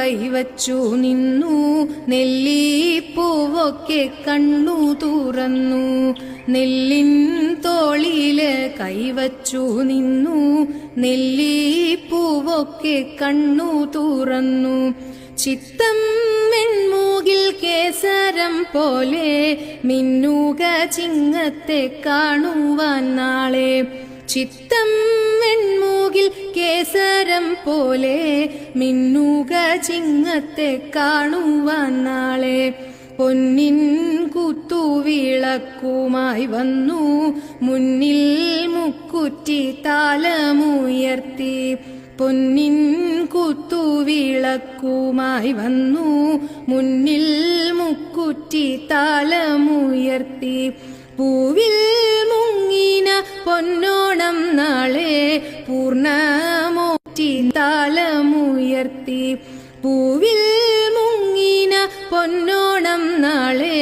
കൈവച്ചു നിന്നു നെല്ലിപ്പൂവൊക്കെ കണ്ണു തുറന്നു നെല്ലിൻ തോളില് കൈവച്ചു നിന്നു നെല്ലിപ്പൂവൊക്കെ കണ്ണു തുറന്നു ചിത്തം വെൺമൂകിൽ കേസരം പോലെ മിന്നുക ചിങ്ങത്തെ കാണുവാൻ നാളെ ചിത്തം വെൺമൂകിൽ കേസരം പോലെ മിന്നുക ചിങ്ങത്തെ കാണുവാൻ നാളെ പൊന്നിൻ കുത്തുവിളക്കുമായി വന്നു മുന്നിൽ മുക്കുറ്റി താലമുയർത്തി പൊന്നിൻ കുത്തുവിളക്കുമായി വന്നു മുന്നിൽ മുക്കുറ്റി താലമുയർത്തി പൂവിൽ മുങ്ങിന പൊന്നോണം നാളെ പൂർണ്ണമോറ്റി താലമുയർത്തി പൂവിൽ മുങ്ങിന പൊന്നോണം നാളെ